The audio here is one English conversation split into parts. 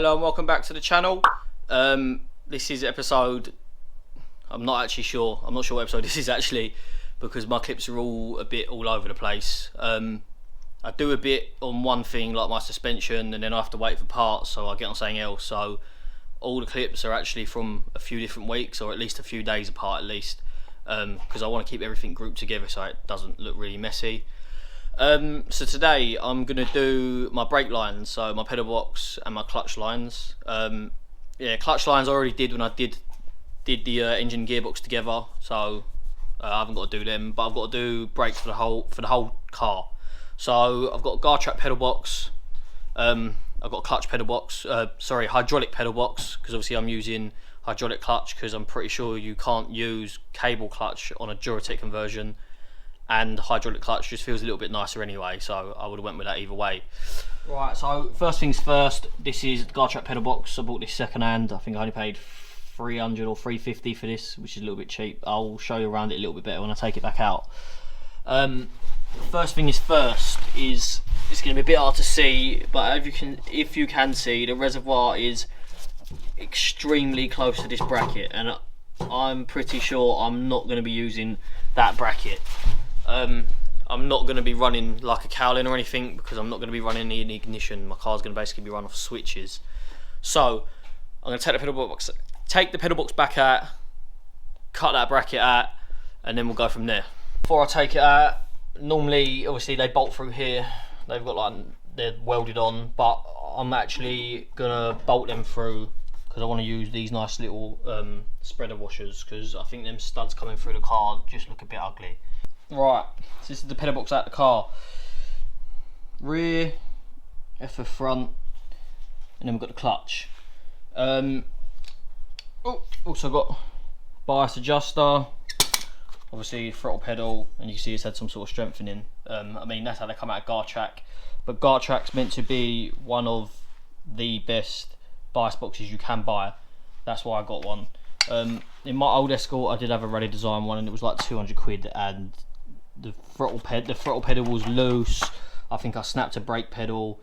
Hello and welcome back to the channel. This is episode, I'm not sure what episode this is actually, because my clips are all a bit all over the place. I do a bit on one thing like my suspension, and then I have to wait for parts, so I get on something else. So all the clips are actually from a few different weeks, or at least a few days apart at least, because I want to keep everything grouped together so it doesn't look really messy. So today I'm going to do my brake lines, so my pedal box and my clutch lines. Yeah, clutch lines I already did when I did the engine gearbox together, so I haven't got to do them, but I've got to do brakes for the whole car. So I've got a guard track pedal box, I've got a clutch pedal box, hydraulic pedal box, because obviously I'm using hydraulic clutch because I'm pretty sure you can't use cable clutch on a Duratec conversion, and hydraulic clutch just feels a little bit nicer anyway, so I would have went with that either way. Right, so first things first, this is the guard track pedal box. I bought this second hand. I think I only paid 300 or 350 for this, which is a little bit cheap. I'll show you around it a little bit better when I take it back out. First thing is first is it's going to be a bit hard to see, but if you can see, the reservoir is extremely close to this bracket, and I'm pretty sure I'm not going to be using that bracket. I'm not going to be running like a cowling or anything, because I'm not going to be running any ignition. My car's going to basically be run off switches. So I'm going to take the pedal box back out, cut that bracket out, and then we'll go from there. Before I take it out, normally obviously they bolt through here, they've got they're welded on, but I'm actually going to bolt them through because I want to use these nice little spreader washers, because I think them studs coming through the car just look a bit ugly. Right, so this is the pedal box out the car. Rear, F for front, and then we've got the clutch. Also got bias adjuster, obviously throttle pedal, and you can see it's had some sort of strengthening. I mean, that's how they come out of guard track, but guard track's meant to be one of the best bias boxes you can buy. That's why I got one. In my old Escort I did have a rally design one, and it was like 200 quid, and the throttle pedal was loose. I think I snapped a brake pedal,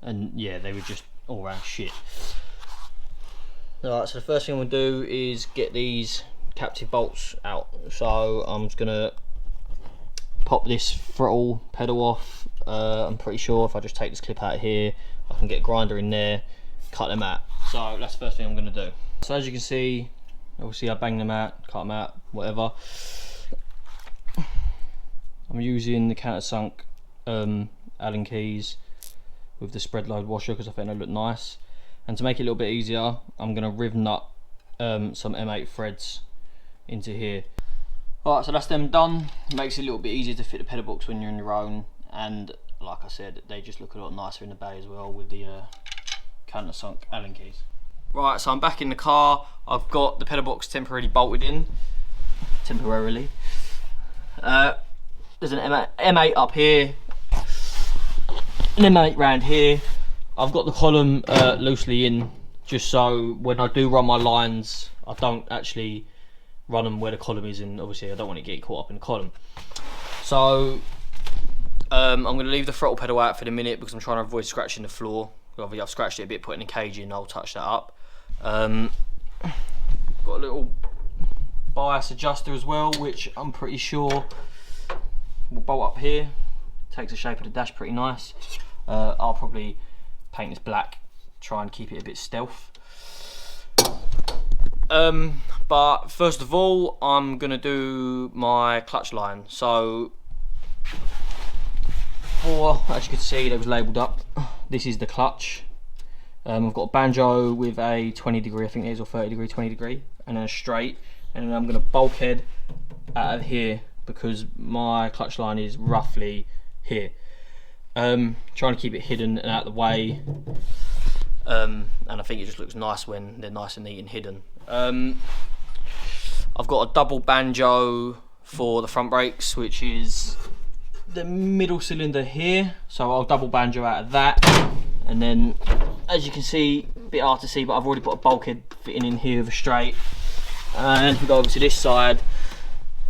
and yeah, they were just all around shit. Alright, so the first thing I'm going to do is get these captive bolts out. So I'm just going to pop this throttle pedal off. I'm pretty sure if I just take this clip out here, I can get a grinder in there, cut them out. So that's the first thing I'm going to do. So as you can see, obviously I bang them out, cut them out, whatever. I'm using the countersunk Allen keys with the spread load washer because I think they look nice. And to make it a little bit easier, I'm going to riv nut some M8 threads into here. Alright, so that's them done. It makes it a little bit easier to fit the pedal box when you're on your own, and like I said, they just look a lot nicer in the bay as well with the countersunk Allen keys. Right, so I'm back in the car. I've got the pedal box temporarily bolted in. Temporarily. There's an M8 up here, an M8 round here. I've got the column loosely in, just so when I do run my lines, I don't actually run them where the column is, and obviously I don't want it getting caught up in the column. So I'm going to leave the throttle pedal out for the minute because I'm trying to avoid scratching the floor. Obviously I've scratched it a bit putting the cage in, I'll touch that up. Got a little bias adjuster as well, which I'm pretty sure will bolt up here. Takes the shape of the dash pretty nice. I'll probably paint this black, try and keep it a bit stealth. But first of all, I'm gonna do my clutch line. So as you can see, it was labelled up. This is the clutch. I've got a banjo with a 20 degree, I think it is, or 30 degree, 20 degree, and then a straight, and then I'm gonna bulkhead out of here because my clutch line is roughly here. Trying to keep it hidden and out of the way, and I think it just looks nice when they're nice and neat and hidden. I've got a double banjo for the front brakes, which is the middle cylinder here, so I'll double banjo out of that, and then as you can see, a bit hard to see, but I've already put a bulkhead fitting in here with a straight. And if we go over to this side,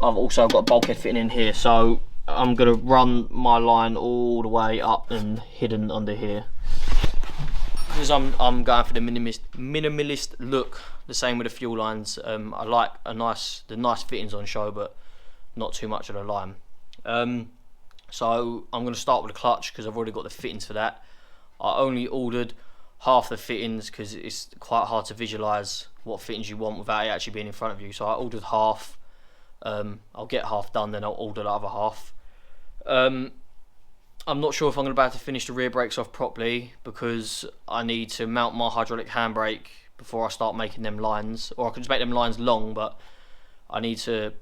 I've also got a bulkhead fitting in here, so I'm going to run my line all the way up and hidden under here. because I'm going for the minimalist look, the same with the fuel lines. I like the nice fittings on show, but not too much of the lime. So I'm going to start with the clutch because I've already got the fittings for that. I only ordered half the fittings because it's quite hard to visualise what fittings you want without it actually being in front of you. So I ordered half. I'll get half done, then I'll order the other half. I'm not sure if I'm going to be able to finish the rear brakes off properly because I need to mount my hydraulic handbrake before I start making them lines, or I can just make them lines long, but I need to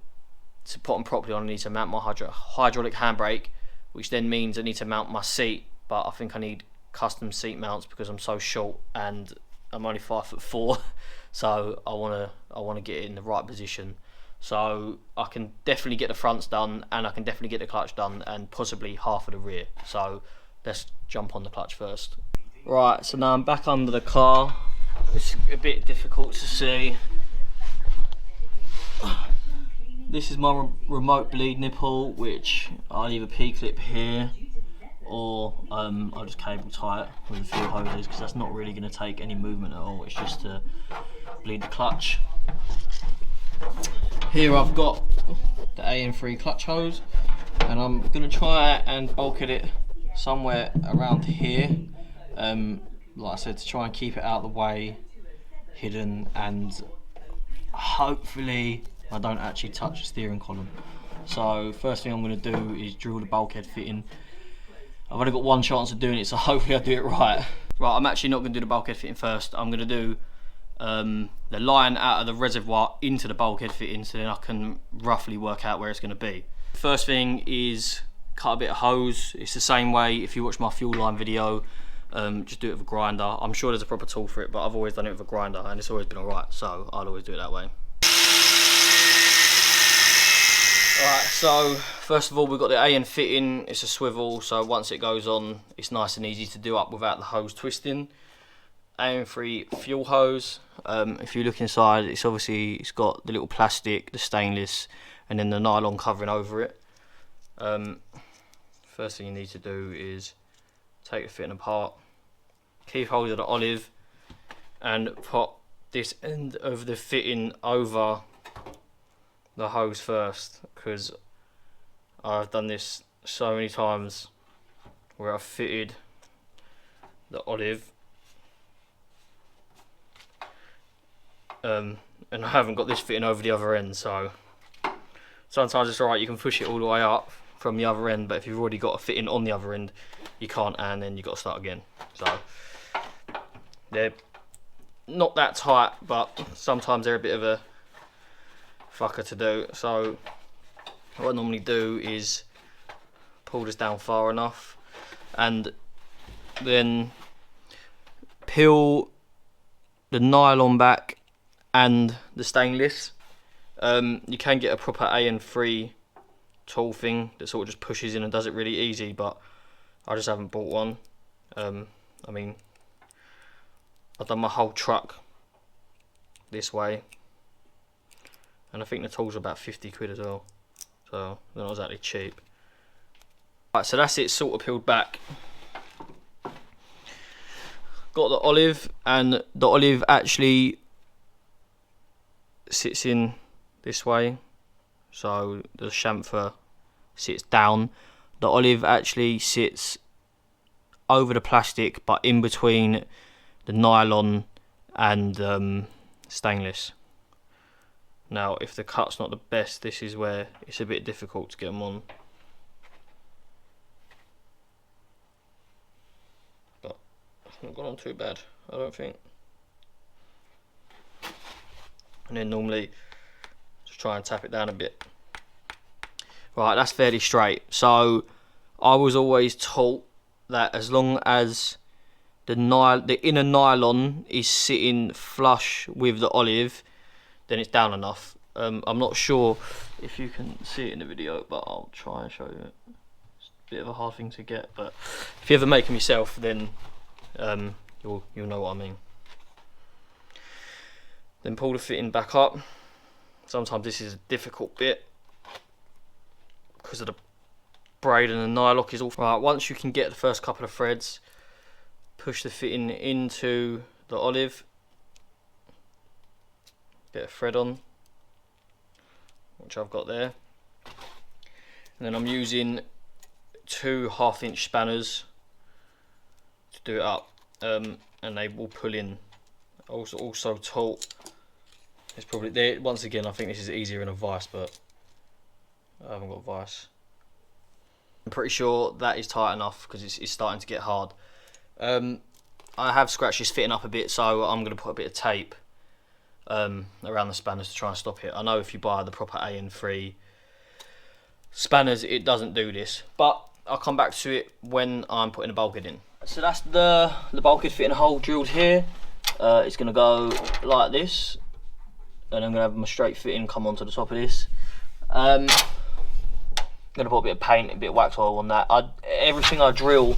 put them properly on. I need to mount my hydraulic handbrake, which then means I need to mount my seat, but I think I need custom seat mounts because I'm so short and I'm only 5'4", so I want to get it in the right position. So I can definitely get the fronts done, and I can definitely get the clutch done, and possibly half of the rear. So let's jump on the clutch first. Right, so now I'm back under the car. It's a bit difficult to see. This is my remote bleed nipple, which I'll either P-clip here, or I'll just cable tie it with a few hoses, because that's not really going to take any movement at all. It's just to bleed the clutch. Here I've got the AN3 clutch hose, and I'm going to try and bulkhead it somewhere around here, like I said, to try and keep it out of the way, hidden, and hopefully I don't actually touch the steering column. So first thing I'm going to do is drill the bulkhead fitting. I've only got one chance of doing it, so hopefully I do it right. Right, I'm actually not going to do the bulkhead fitting first. I'm going to do the line out of the reservoir into the bulkhead fitting, so then I can roughly work out where it's going to be. First thing is cut a bit of hose. It's the same way if you watch my fuel line video, just do it with a grinder. I'm sure there's a proper tool for it, but I've always done it with a grinder and it's always been alright, so I'll always do it that way. Alright, so first of all we've got the AN fitting. It's a swivel, so once it goes on it's nice and easy to do up without the hose twisting. AN3 fuel hose. If you look inside, it's got the little plastic, the stainless, and then the nylon covering over it. First thing you need to do is take the fitting apart, keep hold of the olive, and put this end of the fitting over the hose first, because I've done this so many times where I've fitted the olive and I haven't got this fitting over the other end, so sometimes it's alright, you can push it all the way up from the other end, but if you've already got a fitting on the other end you can't, and then you've got to start again. So they're not that tight, but sometimes they're a bit of a fucker to do. So what I normally do is pull this down far enough and then peel the nylon back and the stainless. You can get a proper AN3 tool thing that sort of just pushes in and does it really easy, but I just haven't bought one. I mean, I've done my whole truck this way, and I think the tools are about 50 quid as well, so they're not exactly cheap. Right, so that's it, sort of peeled back. Got the olive, and the olive actually sits in this way, so the chamfer sits down. The olive actually sits over the plastic, but in between the nylon and stainless. Now, if the cut's not the best, this is where it's a bit difficult to get them on. But it's not gone on too bad, I don't think. And then normally just try and tap it down a bit. Right, that's fairly straight. So I was always taught that as long as the inner nylon is sitting flush with the olive, then it's down enough. I'm not sure if you can see it in the video, but I'll try and show you it. It's a bit of a hard thing to get, but if you ever make them yourself, then you'll know what I mean. Then pull the fitting back up. Sometimes this is a difficult bit because of the braid and the nylock is all right. Once you can get the first couple of threads, push the fitting into the olive, bit of thread on, which I've got there, and then I'm using 2 1/2-inch spanners to do it up, and they will pull in. Also taut. It's probably there. Once again, I think this is easier in a vise, but I haven't got a vise. I'm pretty sure that is tight enough because it's starting to get hard. I have scratched this fitting up a bit, so I'm going to put a bit of tape around the spanners to try and stop it. I know if you buy the proper AN3 spanners, it doesn't do this, but I'll come back to it when I'm putting the bulkhead in. So that's the bulkhead fitting hole drilled here. It's going to go like this, and I'm going to have my straight fitting come onto the top of this. I'm going to put a bit of paint, a bit of wax oil on that. Everything I drill,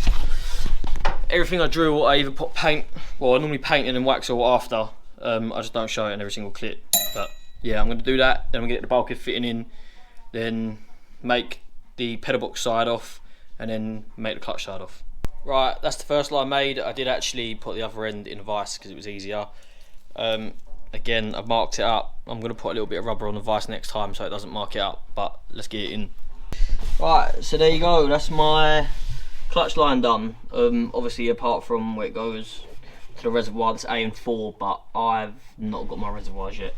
I either put paint, well, I normally paint and then wax oil after. I just don't show it in every single clip. But yeah, I'm going to do that. Then I'm going to get the bulkhead fitting in, then make the pedal box side off, and then make the clutch side off. Right, that's the first line made. I did actually put the other end in a vise because it was easier. Again, I've marked it up. I'm going to put a little bit of rubber on the vise next time so it doesn't mark it up, but let's get it in. Right, so there you go. That's my clutch line done. Obviously, apart from where it goes to the reservoir, that's AN4, but I've not got my reservoirs yet.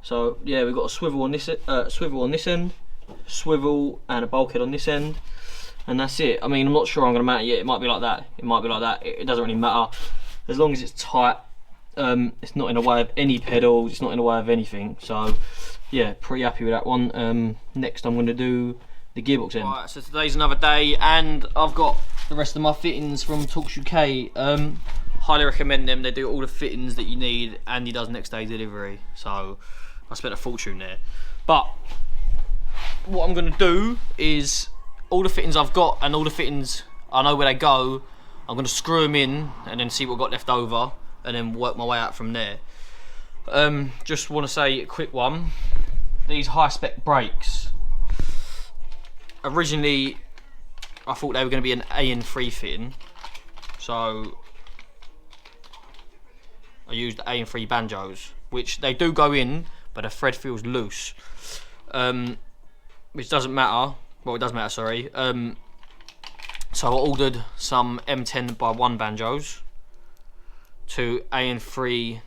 So yeah, we've got a swivel on this end, swivel and a bulkhead on this end, and that's it. I mean, I'm not sure I'm going to mount it yet. It might be like that. It might be like that. It doesn't really matter as long as it's tight. It's not in the way of any pedals. It's not in the way of anything. So yeah, pretty happy with that one. Next, I'm going to do the gearbox end. Right, so today's another day, and I've got the rest of my fittings from Torx UK. Highly recommend them. They do all the fittings that you need, and he does next day delivery. So I spent a fortune there. But what I'm going to do is all the fittings I've got and all the fittings I know where they go, I'm going to screw them in and then see what I've got left over, and then work my way out from there. Just want to say a quick one. These high spec brakes, originally I thought they were going to be an AN3 fitting, so I used AN3 banjos, which they do go in, but the thread feels loose, which doesn't matter. Well, it does matter, sorry. So I ordered some M10x1 banjos to AN3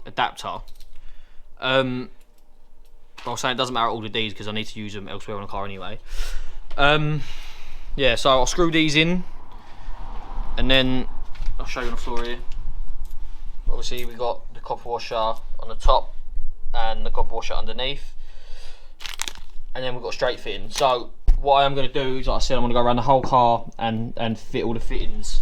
adapter. I was saying it doesn't matter I ordered these because I need to use them elsewhere on the car anyway. Yeah, so I'll screw these in, and then I'll show you on the floor here. Obviously we got the copper washer on the top and the copper washer underneath, and then we've got straight fitting. So what I am going to do is, like I said, I'm going to go around the whole car and fit all the fittings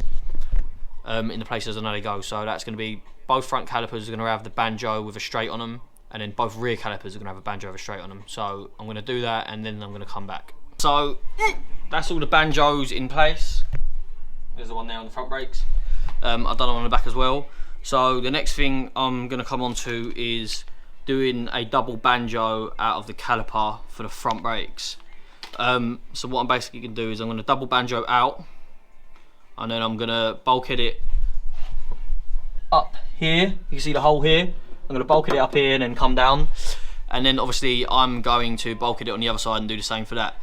in the places I know they go. So that's going to be both front calipers are going to have the banjo with a straight on them, and then both rear calipers are going to have a banjo with a straight on them. So I'm going to do that, and then I'm going to come back. So that's all the banjos in place. There's the one there on the front brakes. I've done them on the back as well. So the next thing I'm going to come on to is doing a double banjo out of the caliper for the front brakes. So what I'm basically going to do is I'm going to double banjo out, and then I'm going to bulkhead it up here. You can see the hole here. I'm going to bulkhead it up here and then come down, and then obviously I'm going to bulkhead it on the other side and do the same for that.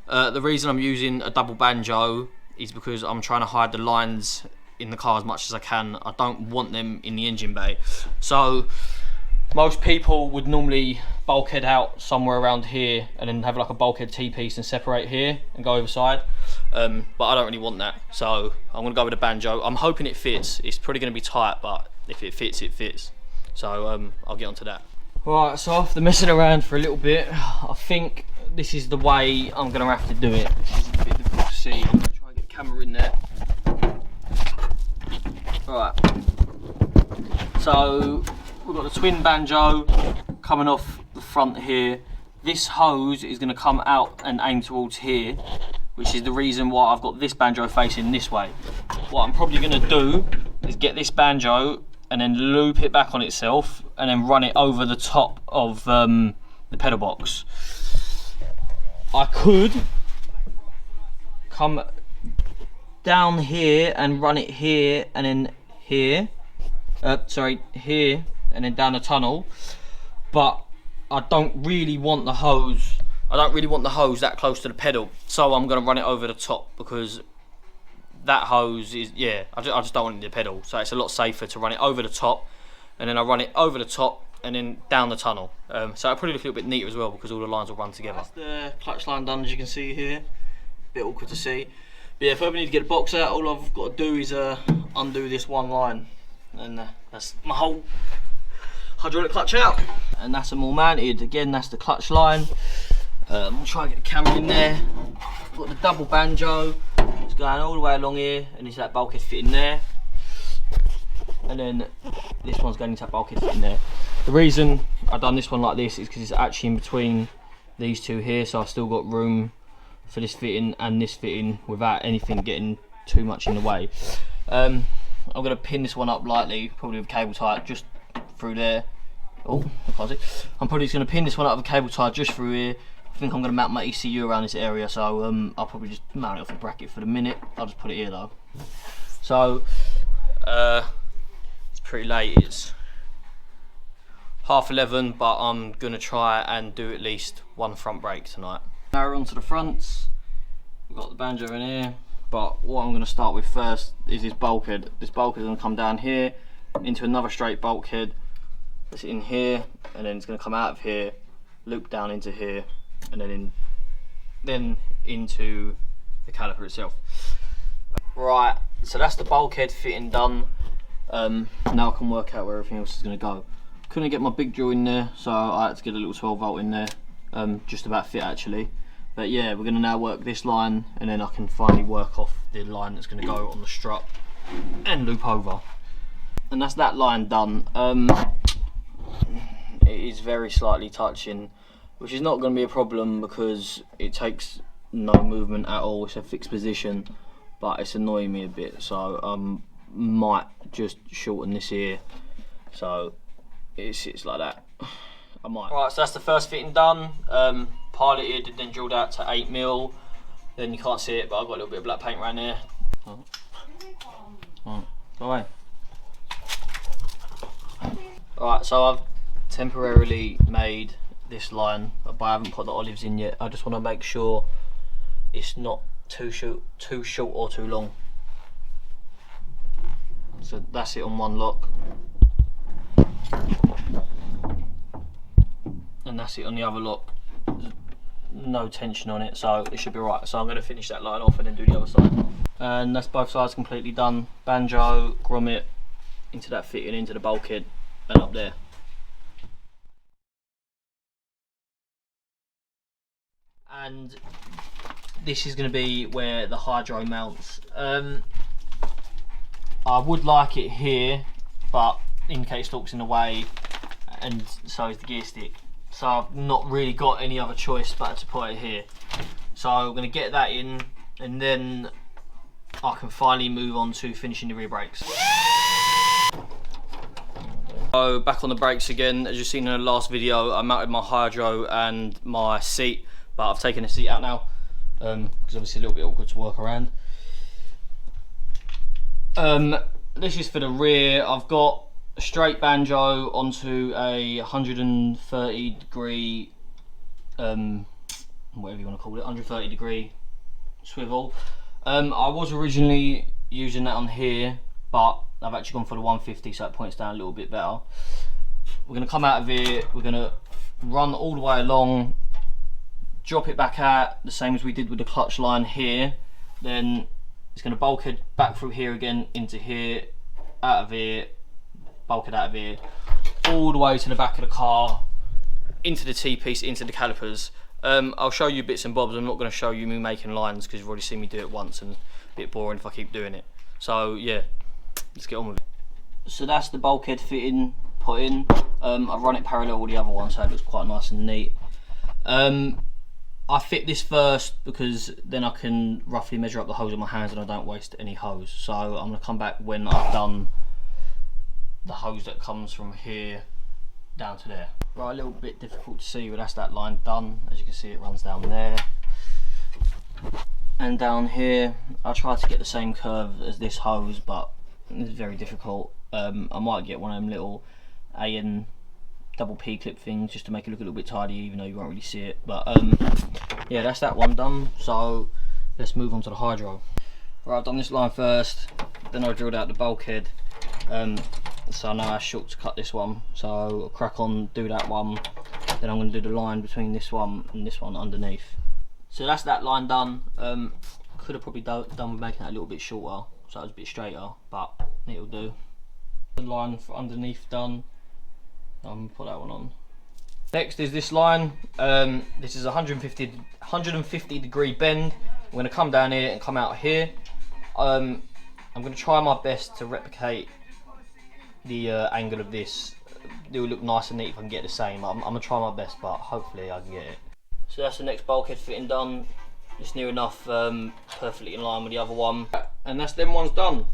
The reason I'm using a double banjo is because I'm trying to hide the lines in the car as much as I can. I don't want them in the engine bay. So most people would normally bulkhead out somewhere around here and then have like a bulkhead T-piece and separate here and go over side. But I don't really want that, so I'm going to go with a banjo. I'm hoping it fits. It's probably going to be tight, but if it fits, it fits. So I'll get onto that. Right, so after messing around for a little bit, I think this is the way I'm going to have to do it. This is a bit difficult to see. I'm going to try and get the camera in there. Right, so we've got the twin banjo coming off the front here. This hose is going to come out and aim towards here, which is the reason why I've got this banjo facing this way. What I'm probably going to do is get this banjo and then loop it back on itself and then run it over the top of the pedal box. I could come down here and run it here and then here. Here and then down the tunnel. But I don't really want the hose. I don't really want the hose that close to the pedal, so I'm gonna run it over the top because that hose is, yeah, I just don't want it in the pedal. So it's a lot safer to run it over the top, and then I run it over the top and then down the tunnel. So it'll probably look a little bit neater as well because all the lines will run together. That's the clutch line done, as you can see here. Bit awkward to see. But yeah, if I ever need to get a box out, all I've got to do is undo this one line, and that's my whole hydraulic clutch out. And that's them all mounted. Again, that's the clutch line. I'll try and get the camera in there. Got the double banjo. It's going all the way along here, and it's that bulkhead fitting there. And then this one's going into that bulkhead fitting there. The reason I've done this one like this is because it's actually in between these two here, so I've still got room for this fitting and this fitting without anything getting too much in the way. I'm going to pin this one up lightly, probably with cable tie just through there. Oh, I it. I'm probably just going to pin this one up with a cable tie just through here. I think I'm going to mount my ECU around this area, so I'll probably just mount it off the bracket for the minute. I'll just put it here though. So it's pretty late, it's 11:30, but I'm going to try and do at least one front brake tonight. Now we're onto the fronts. We've got the banjo in here, but what I'm going to start with first is this bulkhead. This bulkhead is going to come down here into another straight bulkhead that's in here, and then it's going to come out of here, loop down into here, and then into the caliper itself. Right, so that's the bulkhead fitting done. Now I can work out where everything else is going to go. Couldn't get my big drill in there, so I had to get a little 12 volt in there. Just about fit actually. But yeah, we're going to now work this line, and then I can finally work off the line that's going to go on the strut and loop over. And that's that line done. It is very slightly touching, which is not going to be a problem because it takes no movement at all. It's a fixed position, but it's annoying me a bit, so might just shorten this here so it sits like that. I might. Right, so that's the first fitting done. Piloted and then drilled out to 8mm. Then you can't see it, but I've got a little bit of black paint around there. Go away. Alright, so I've temporarily made this line, but I haven't put the olives in yet. I just want to make sure it's not too short or too long. So that's it on one lock, and that's it on the other lock. There's no tension on it, so it should be right. So I'm going to finish that line off and then do the other side. And that's both sides completely done. Banjo, grommet into that fitting, into the bulkhead, and up there. And this is going to be where the hydro mounts. I would like it here, but in case stalk's in the way, and so is the gear stick. So I've not really got any other choice but to put it here. So I'm going to get that in, and then I can finally move on to finishing the rear brakes. So back on the brakes again. As you've seen in the last video, I mounted my hydro and my seat, but I've taken the seat out now because obviously a little bit awkward to work around. This is for the rear. I've got a straight banjo onto a 130 degree, whatever you want to call it, 130 degree swivel. I was originally using that on here, but I've actually gone for the 150, so it points down a little bit better. We're going to come out of here, we're going to run all the way along, drop it back out, the same as we did with the clutch line here. Then it's going to bulkhead back through here again, into here, out of here, bulkhead out of here, all the way to the back of the car, into the T-piece, into the calipers. I'll show you bits and bobs. I'm not going to show you me making lines because you've already seen me do it once and a bit boring if I keep doing it. So yeah, let's get on with it. So that's the bulkhead fitting put in. I've run it parallel with the other one, so it looks quite nice and neat. I fit this first because then I can roughly measure up the hose in my hands and I don't waste any hose. So I'm going to come back when I've done the hose that comes from here down to there. Right, a little bit difficult to see, but that's that line done. As you can see, it runs down there. and down here I try to get the same curve as this hose, but it's very difficult. I might get one of them little AN double P clip things just to make it look a little bit tidy, even though you won't really see it. But yeah, that's that one done. So let's move on to the hydro. Right, I've done this line first, then I drilled out the bulkhead. So now I'm short to cut this one, so I'll crack on, do that one, then I'm going to do the line between this one and this one underneath. So that's that line done. Could have probably done with making that a little bit shorter, so it was a bit straighter, but it'll do. The line for underneath done. I'm gonna put that one on. Next is this line. This is 150 degree bend. I'm gonna come down here and come out here. I'm gonna try my best to replicate the angle of this. It will look nice and neat if I can get the same. I'm gonna try my best, but hopefully I can get it. So that's the next bulkhead fitting done. It's near enough perfectly in line with the other one, and that's them ones done.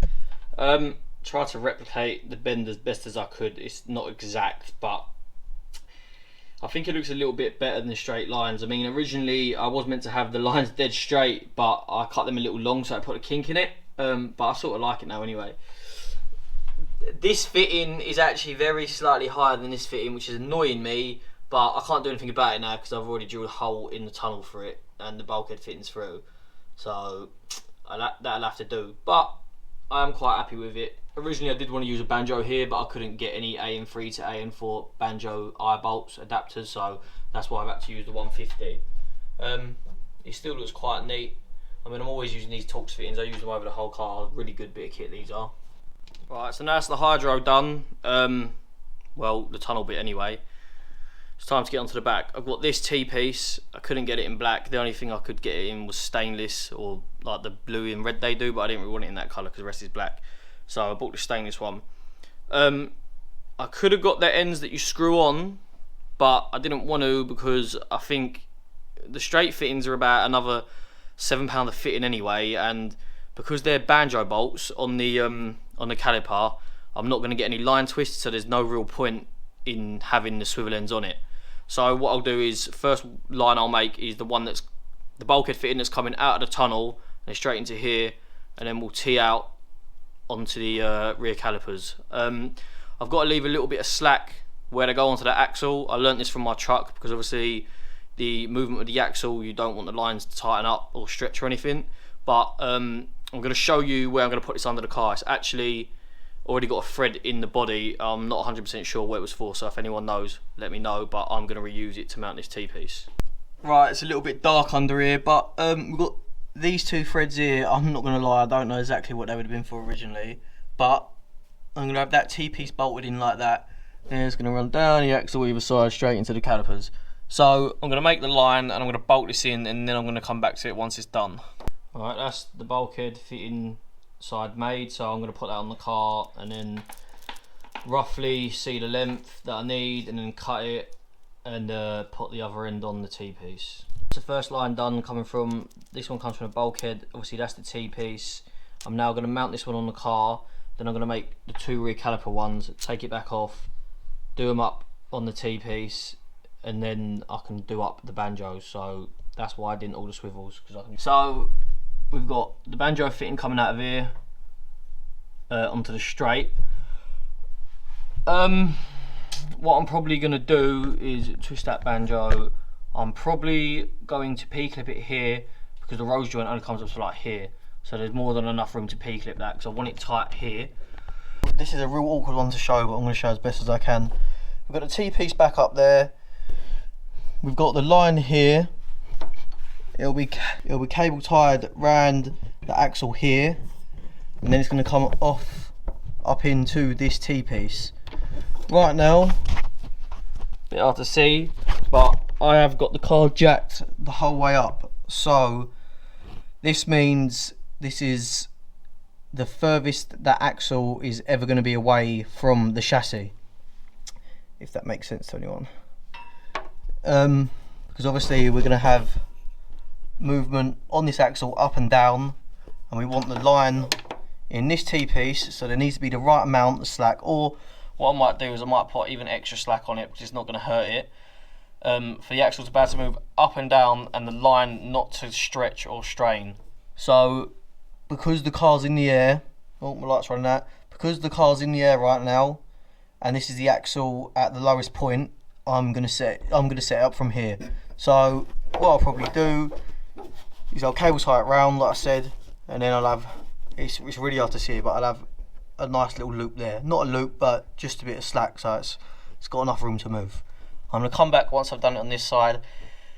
Try to replicate the bend as best as I could. It's not exact, but I think it looks a little bit better than the straight lines. I mean, originally I was meant to have the lines dead straight, but I cut them a little long, so I put a kink in it. But I sort of like it now anyway. This fitting is actually very slightly higher than this fitting, which is annoying me, but I can't do anything about it now because I've already drilled a hole in the tunnel for it and the bulkhead fitting's through. So that'll have to do. But I am quite happy with it. Originally I did want to use a banjo here, but I couldn't get any AN3 to AN4 banjo eye bolts adapters, so that's why I've had to use the 150. It still looks quite neat. I mean, I'm always using these Torx fittings. I use them over the whole car. Really good bit of kit these are. Right, so now that's the hydro done. Well, the tunnel bit anyway. It's time to get onto the back. I've got this T-piece. I couldn't get it in black. The only thing I could get it in was stainless, or like the blue and red they do, but I didn't really want it in that colour because the rest is black. So I bought the stainless one. I could have got the ends that you screw on, but I didn't want to because I think the straight fittings are about another £7 a fitting anyway, and because they're banjo bolts on the caliper, I'm not going to get any line twists, so there's no real point in having the swivel ends on it. So what I'll do is, first line I'll make is the one that's the bulkhead fitting that's coming out of the tunnel and straight into here, and then we'll tee out onto the rear calipers. I've got to leave a little bit of slack where they go onto the axle. I learnt this from my truck because obviously the movement of the axle, you don't want the lines to tighten up or stretch or anything. But I'm going to show you where I'm going to put this under the car. It's actually already got a thread in the body. I'm not 100% sure what it was for, so if anyone knows, let me know, but I'm going to reuse it to mount this T-piece. Right, it's a little bit dark under here, but we've got these two threads here. I'm not going to lie, I don't know exactly what they would have been for originally, but I'm going to have that T-piece bolted in like that, and it's going to run down the axle either side straight into the calipers. So I'm going to make the line and I'm going to bolt this in, and then I'm going to come back to it once it's done. Alright, that's the bulkhead fitting side made, so I'm going to put that on the car and then roughly see the length that I need and then cut it and put the other end on the T-piece. That's the first line done. Coming from this one comes from the bulkhead, obviously that's the T-piece. I'm now going to mount this one on the car, then I'm going to make the two rear caliper ones, take it back off, do them up on the T-piece, and then I can do up the banjos. So that's why I didn't all the swivels, because I can. So we've got the banjo fitting coming out of here onto the straight. What I'm probably going to do is twist that banjo. I'm probably going to P-clip it here because the rose joint only comes up to like here, so there's more than enough room to P-clip that because I want it tight here. This is a real awkward one to show, but I'm going to show as best as I can. We've got the T-piece back up there. We've got the line here. It'll be cable tied round the axle here, and then it's going to come off up into this T-piece. Right now, a bit hard to see, but I have got the car jacked the whole way up. So this means this is the furthest that axle is ever going to be away from the chassis, if that makes sense to anyone. Because obviously we're going to have movement on this axle up and down, and we want the line in this T-piece, so there needs to be the right amount of slack, or what I might do is I might put even extra slack on it because it's not going to hurt it, for the axle to be able to move up and down and the line not to stretch or strain. So because the car's in the air, oh my light's running out, because the car's in the air right now and this is the axle at the lowest point, I'm gonna set it up from here. So what I'll probably do is I'll cable tie it round like I said, and then I'll have, it's really hard to see, but I'll have a nice little loop there. Not a loop, but just a bit of slack, so it's got enough room to move. I'm gonna come back once I've done it on this side,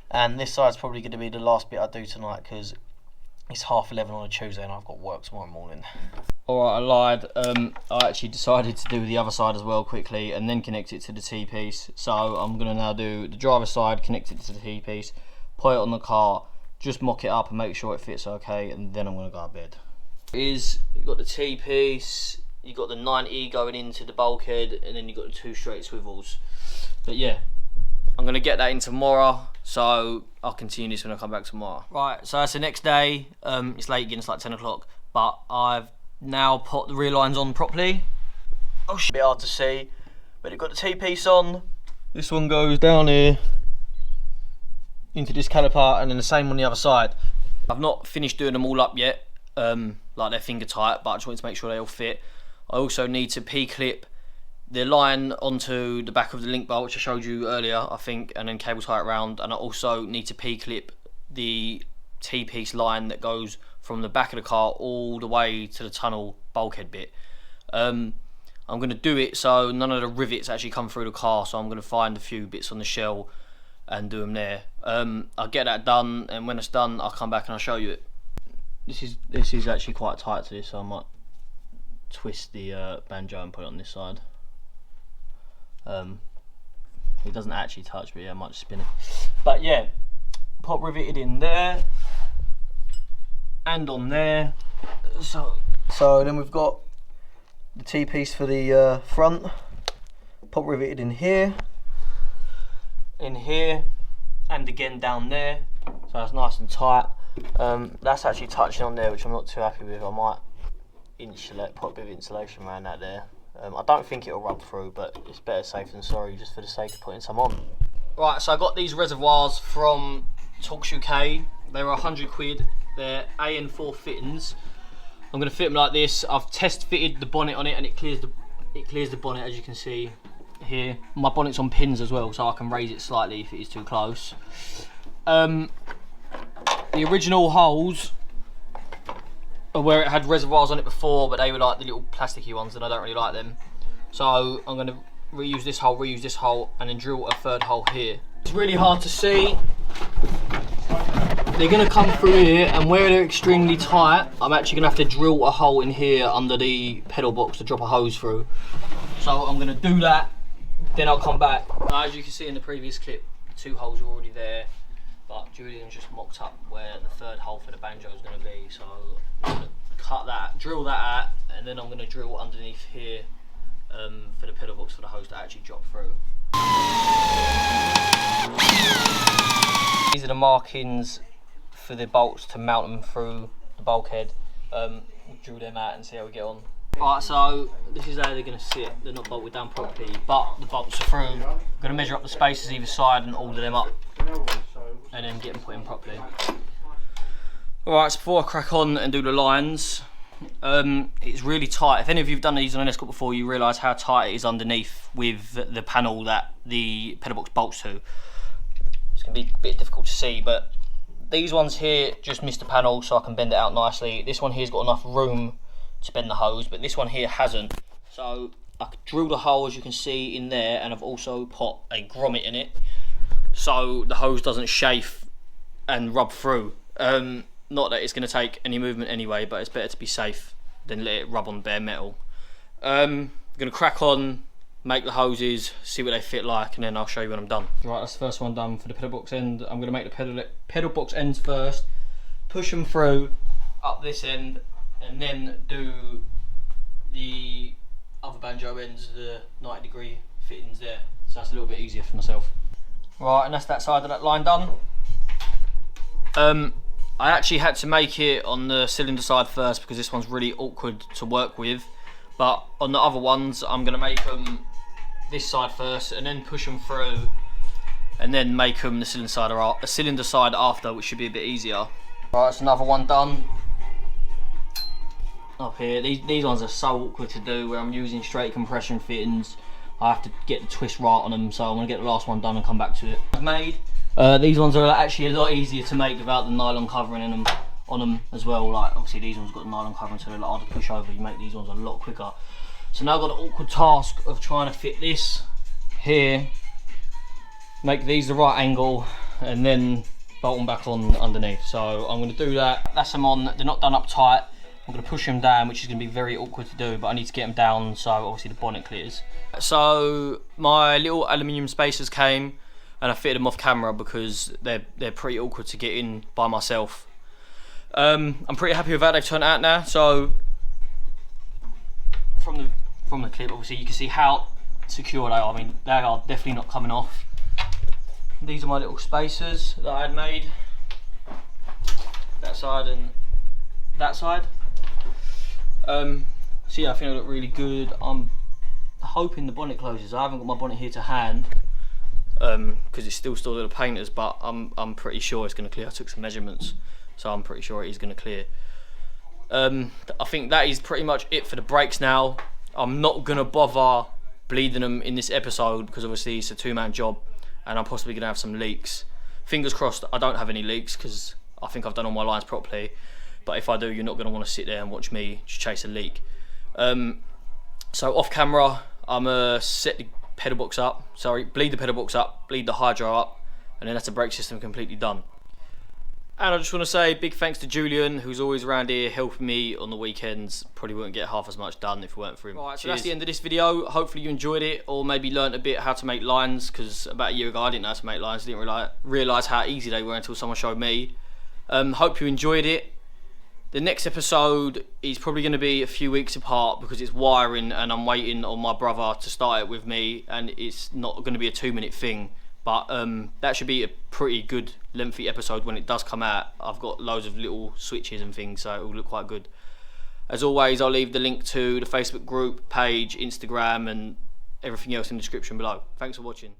and this side's probably gonna be the last bit I do tonight because it's 11:30 on a Tuesday and I've got work tomorrow morning. Alright, I lied. I actually decided to do the other side as well quickly and then connect it to the T-piece. So I'm gonna now do the driver's side, connect it to the T-piece, put it on the car, just mock it up and make sure it fits okay, and then I'm gonna go to bed. You've got the T-piece, you've got the 90 going into the bulkhead, and then you've got the 2 straight swivels. But yeah, I'm gonna get that in tomorrow, so I'll continue this when I come back tomorrow. Right, so that's the next day. It's late again, it's like 10 o'clock, but I've now put the rear lines on properly. Oh shit, a bit hard to see, but you've got the T-piece on. This one goes down here into this caliper, and then the same on the other side. I've not finished doing them all up yet, like they're finger tight, but I just wanted to make sure they all fit. I also need to P-clip the line onto the back of the link bar, which I showed you earlier, I think, and then cable tie it around. And I also need to P-clip the T-piece line that goes from the back of the car all the way to the tunnel bulkhead bit. I'm going to do it so none of the rivets actually come through the car, so I'm going to find a few bits on the shell and do them there. I'll get that done, and when it's done I'll come back and I'll show you it. This is actually quite tight to this, so I might twist the banjo and put it on this side. It doesn't actually touch, but yeah, I might just spin it. But yeah, pop riveted in there and on there. So then we've got the T-piece for the front, pop riveted in here, and again down there, so that's nice and tight. That's actually touching on there, which I'm not too happy with. I might put a bit of insulation around that there. I don't think it'll rub through, but it's better safe than sorry, just for the sake of putting some on. Right, so I got these reservoirs from Talks UK. They were £100. They're AN4 fittings. I'm going to fit them like this. I've test fitted the bonnet on it, and it clears the bonnet, as you can see here. My bonnet's on pins as well, so I can raise it slightly if it is too close. The original holes are where it had reservoirs on it before, but they were like the little plasticky ones, and I don't really like them. So I'm going to reuse this hole, and then drill a 3rd hole here. It's really hard to see. They're going to come through here, and where they're extremely tight, I'm actually going to have to drill a hole in here under the pedal box to drop a hose through. So I'm going to do that, then I'll come back. Now, as you can see in the previous clip, the 2 holes are already there, but Julian's just mocked up where the 3rd hole for the banjo is going to be. So I'm going to cut that, drill that out, and then I'm going to drill underneath here for the pedal box for the hose to actually drop through. These are the markings for the bolts to mount them through the bulkhead. We'll drill them out and see how we get on. Right, so this is how they're going to sit. They're not bolted down properly, but the bolts are through. I'm going to measure up the spaces either side and order them up, and then get them put in properly. Alright, so before I crack on and do the lines, it's really tight. If any of you have done these on an Escort before, you realise how tight it is underneath with the panel that the pedal box bolts to. It's going to be a bit difficult to see, but these ones here just missed the panel, so I can bend it out nicely. This one here's got enough room to bend the hose, but this one here hasn't. So I could drill the hole, as you can see, in there, and I've also put a grommet in it, so the hose doesn't chafe and rub through. Not that it's going to take any movement anyway, but it's better to be safe than let it rub on bare metal. I'm going to crack on, make the hoses, see what they fit like, and then I'll show you when I'm done. Right, that's the first one done for the pedal box end. I'm going to make the pedal box ends first, push them through up this end, and then do the other banjo ends, the 90-degree fittings there. So that's a little bit easier for myself. Right, and that's that side of that line done. I actually had to make it on the cylinder side first because this one's really awkward to work with. But on the other ones, I'm going to make them this side first and then push them through, and then make them the cylinder side after, which should be a bit easier. Right, that's another one done. up here. These ones are so awkward to do where I'm using straight compression fittings. I have to get the twist right on them, so I'm going to get the last one done and come back to it. I've made these ones are actually a lot easier to make without the nylon covering in them, on them as well. Like obviously these ones got the nylon covering, so they're like hard to push over. You make these ones a lot quicker. So now I've got the awkward task of trying to fit this here, make these the right angle, and then bolt them back on underneath. So I'm going to do that. That's them on. They're not done up tight. I'm going to push them down, which is going to be very awkward to do, but I need to get them down so obviously the bonnet clears. So my little aluminium spacers came and I fitted them off camera because they're pretty awkward to get in by myself. I'm pretty happy with how they've turned out now. So from the clip, obviously you can see how secure they are. I mean, they are definitely not coming off. These are my little spacers that I had made. That side and that side. So yeah, I think they look really good. I'm hoping the bonnet closes. I haven't got my bonnet here to hand because it's still stored at the painters, but I'm pretty sure it's going to clear. I took some measurements, so I'm pretty sure it is going to clear. I think that is pretty much it for the brakes now. I'm not going to bother bleeding them in this episode because obviously it's a two-man job and I'm possibly going to have some leaks. Fingers crossed I don't have any leaks because I think I've done all my lines properly. But if I do, you're not going to want to sit there and watch me just chase a leak. So off camera, I'm going to set the pedal box up, bleed the pedal box up, bleed the hydro up, and then that's the brake system completely done. And I just want to say big thanks to Julian, who's always around here helping me on the weekends. Probably wouldn't get half as much done if it weren't for him. Right, so that's the end of this video. Hopefully you enjoyed it, or maybe learnt a bit how to make lines, because about a year ago I didn't know how to make lines. I didn't realise how easy they were until someone showed me. Hope you enjoyed it. The next episode is probably going to be a few weeks apart because it's wiring and I'm waiting on my brother to start it with me, and it's not going to be a 2-minute thing, but that should be a pretty good lengthy episode when it does come out. I've got loads of little switches and things, so it will look quite good. As always, I'll leave the link to the Facebook group, page, Instagram and everything else in the description below. Thanks for watching.